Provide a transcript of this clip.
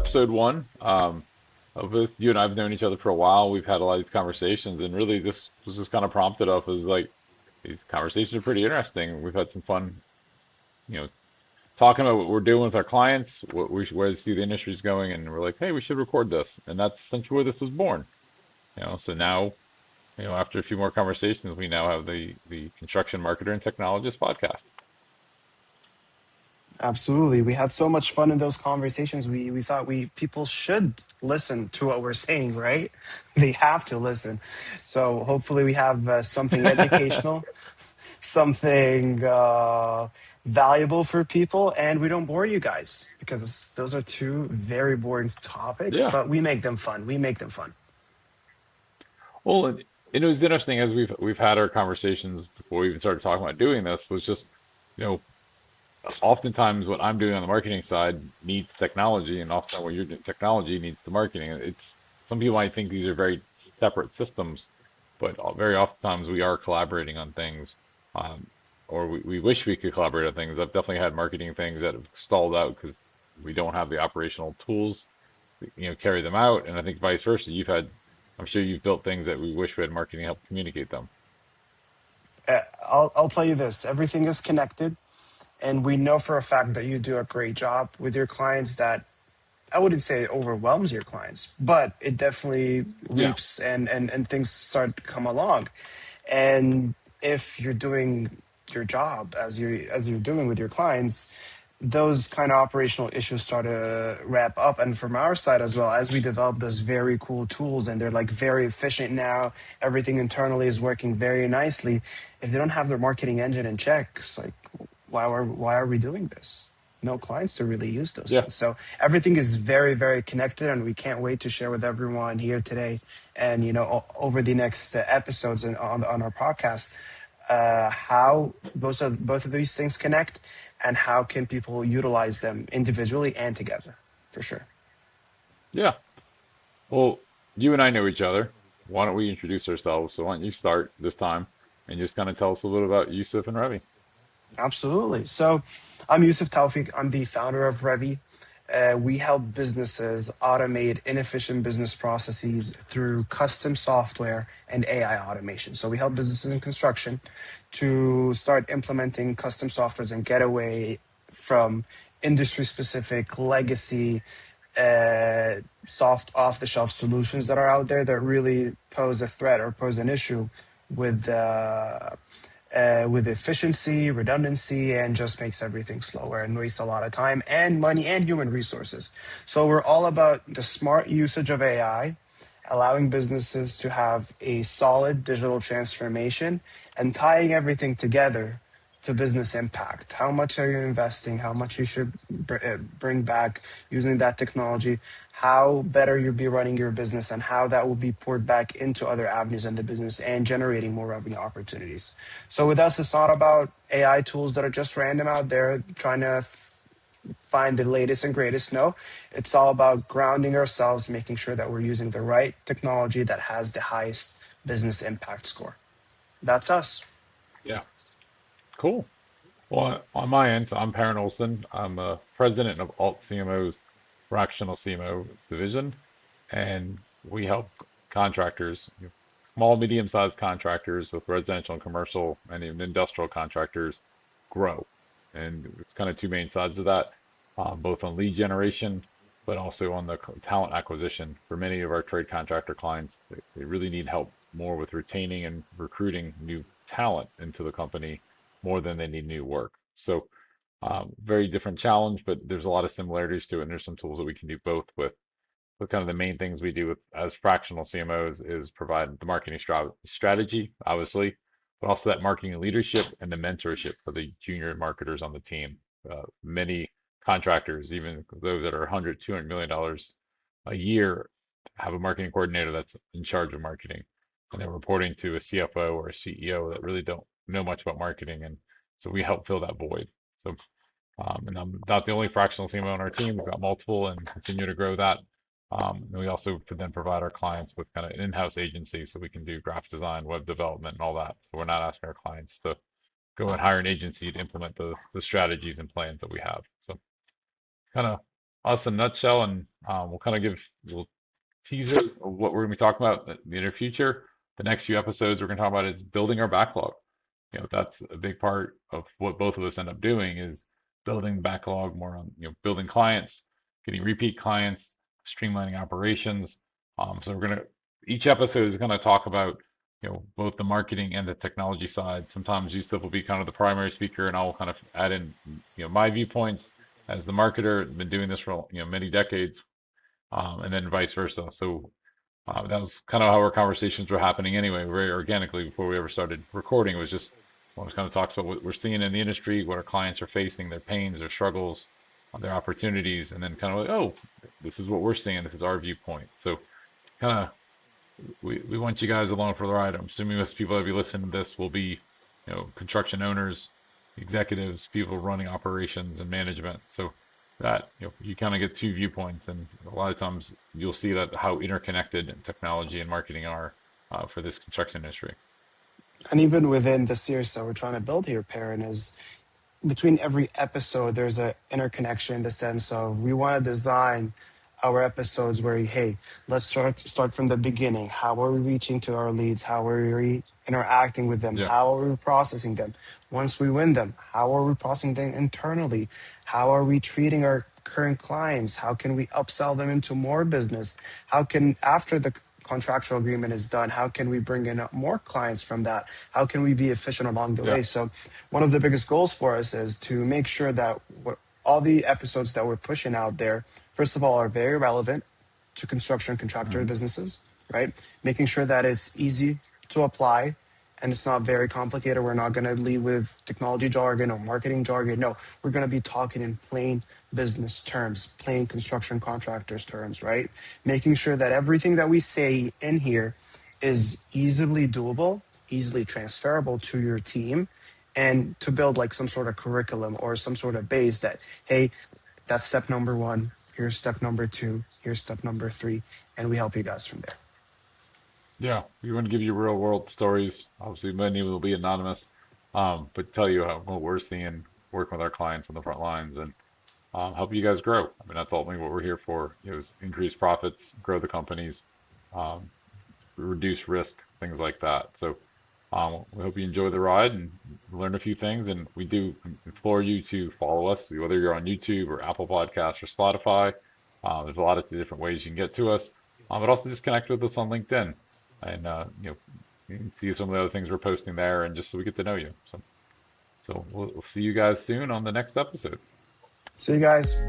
episode one of this. You and I have known each other for a while. We've had a lot of these conversations, and really, this was just kind of prompted off as like these conversations are pretty interesting. We've had some fun, you know, talking about what we're doing with our clients, where we see the industry's going, and we're like, hey, we should record this, and that's essentially where this was born. So now, after a few more conversations, we now have the Construction Marketer and Technologist podcast. Absolutely. We had so much fun in those conversations. We thought we people should listen to what we're saying, right? They have to listen. So hopefully we have something educational, something valuable for people, and we don't bore you guys because those are two very boring topics, Yeah. but we make them fun. We make them fun. Well, and it was interesting as we've had our conversations before we even started talking about doing this was just, you know, oftentimes what I'm doing on the marketing side needs technology, and often what you're doing technology needs the marketing. It's some people might think these are very separate systems, but very oftentimes we are collaborating on things, um, or we wish we could collaborate on things. I've definitely had marketing things that have stalled out because we don't have the operational tools, carry them out. And I think vice versa. I'm sure you've built things that we wish we had marketing help communicate them. I'll tell you this: everything is connected, and we know for a fact that you do a great job with your clients. That I wouldn't say it overwhelms your clients, but it definitely Yeah. leaps and things start to come along. And if you're doing your job as you're doing with your clients, those kind of operational issues start to wrap up. And from our side as well, as we develop those very cool tools and they're like very efficient now, everything internally is working very nicely. If they don't have their marketing engine in check, it's like why are we doing this? No clients to really use those Yeah. things. So everything is very, very connected, and we can't wait to share with everyone here today, and over the next episodes and on our podcast, how both of these things connect, and how can people utilize them individually and together, for sure. Yeah. Well, you and I know each other. Why don't we introduce ourselves? So why don't you start this time and just kind of tell us a little about Yusuf and Ravi? Absolutely. So, I'm Youssef Tawfik. I'm the founder of Revi. We help businesses automate inefficient business processes through custom software and AI automation. So, we help businesses in construction to start implementing custom softwares and get away from industry specific legacy soft off the shelf solutions that are out there that really pose a threat or pose an issue with with efficiency, redundancy, and just makes everything slower and wastes a lot of time and money and human resources. So we're all about the smart usage of AI, allowing businesses to have a solid digital transformation and tying everything together to business impact. How much are you investing? How much you should bring back using that technology? How better you'll be running your business, and how that will be poured back into other avenues in the business and generating more revenue opportunities. So with us, it's not about AI tools that are just random out there trying to find the latest and greatest. No, it's all about grounding ourselves, making sure that we're using the right technology that has the highest business impact score. That's us. Yeah. Cool. Well, on my end, so I'm Perryn Olson. I'm a president of Alt CMO's fractional CMO division, and we help contractors, small, medium-sized contractors with residential and commercial and even industrial contractors grow. And it's kind of two main sides of that, both on lead generation, but also on the talent acquisition. For many of our trade contractor clients, they really need help more with retaining and recruiting new talent into the company more than they need new work. So very different challenge, but there's a lot of similarities to it. And there's some tools that we can do both with. But kind of the main things we do with as fractional CMOs is provide the marketing strategy, obviously, but also that marketing leadership and the mentorship for the junior marketers on the team. Many contractors, even those that are 100, $200 million a year, have a marketing coordinator that's in charge of marketing, and they're reporting to a CFO or a CEO that really don't know much about marketing, and so we help fill that void. So, and I'm not the only fractional CMO on our team. We've got multiple and continue to grow that. And we also could then provide our clients with kind of an in-house agency so we can do graphic design, web development, and all that. So we're not asking our clients to go and hire an agency to implement the strategies and plans that we have. So kind of us in a nutshell, and we'll kind of give a little teaser of what we're going to be talking about in the near future. The next few episodes we're going to talk about is building our backlog. That's a big part of what both of us end up doing is building backlog more on, building clients, getting repeat clients, streamlining operations. So we're going to, each episode is going to talk about, both the marketing and the technology side. Sometimes Youssef will be kind of the primary speaker and I'll kind of add in, my viewpoints as the marketer, been doing this for, many decades, and then vice versa. So that was kind of how our conversations were happening anyway, very organically before we ever started recording. It was just one kind of talks about what we're seeing in the industry, what our clients are facing, their pains, their struggles, their opportunities, and then kind of like, oh, this is what we're seeing. This is our viewpoint. So kind of we want you guys along for the ride. I'm assuming most people that be listening to this will be, construction owners, executives, people running operations and management. So that you kind of get two viewpoints, and a lot of times you'll see that how interconnected technology and marketing are for this construction industry. And even within the series that we're trying to build here, Perrin, is between every episode, there's an interconnection in the sense of we want to design our episodes where, hey, let's start from the beginning. How are we reaching to our leads? How are we interacting with them? Yeah, How are we processing them? Once we win them, how are we processing them internally? How are we treating our current clients? How can we upsell them into more business? How can, after the contractual agreement is done, how can we bring in more clients from that? How can we be efficient along the yeah, way? So one of the biggest goals for us is to make sure that all the episodes that we're pushing out there, first of all, are very relevant to construction contractor hmm, businesses, right? Making sure that it's easy to apply and it's not very complicated. We're not going to lead with technology jargon or marketing jargon. No, we're going to be talking in plain business terms, plain construction contractors terms, right? Making sure that everything that we say in here is easily doable, easily transferable to your team, and to build like some sort of curriculum or some sort of base that, hey, that's step number one. Here's step number two. Here's step number three. And we help you guys from there. yeah. We want to give you real world stories. Obviously, many will be anonymous, but tell you what we're seeing working with our clients on the front lines and help you guys grow. I mean, that's ultimately what we're here for. Is increase profits, grow the companies, um, reduce risk, things like that. So we hope you enjoy the ride and learn a few things. And we do implore you to follow us, whether you're on YouTube or Apple Podcasts or Spotify. There's a lot of different ways you can get to us, but also just connect with us on LinkedIn, and you can see some of the other things we're posting there, and just so we get to know you. So we'll see you guys soon on the next episode. See you guys.